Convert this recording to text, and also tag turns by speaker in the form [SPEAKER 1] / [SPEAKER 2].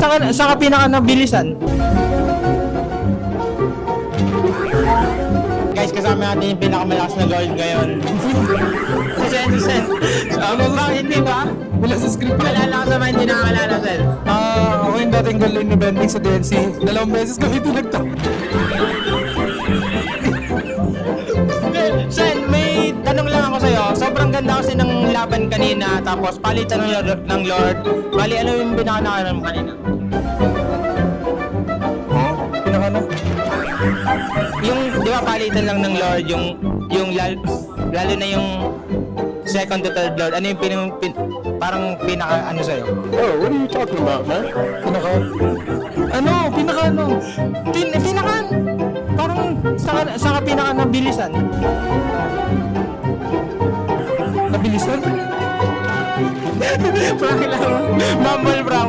[SPEAKER 1] Saan ka pinaka nabilisan? Guys, kasama natin yung pinakamalakas na gold ngayon. Sen. Bakit hindi ba?
[SPEAKER 2] Wala sa script yan.
[SPEAKER 1] Alala ko sa mga hindi nakakalala, Sen.
[SPEAKER 2] Ako yung dating goal line ni Bending sa DNC. 2 beses kami tinagtak.
[SPEAKER 1] Sen, may tanong lang ako sa'yo. Sobrang ganda kasi ng laban kanina, tapos palitan ng Lord. Bali, ano yung pinaka-nakalan mo kanina?
[SPEAKER 2] Pinaka na?
[SPEAKER 1] Yung, di ba palitan lang ng Lord, lalo na yung second to third Lord, ano yung parang pinaka, ano sa'yo?
[SPEAKER 2] Oh, what are you talking about, man? Pinaka ano?
[SPEAKER 1] Pinaka, parang, saan ka pinaka nabilisan?
[SPEAKER 2] Nabilisan?
[SPEAKER 1] Parang lang, mumble bro.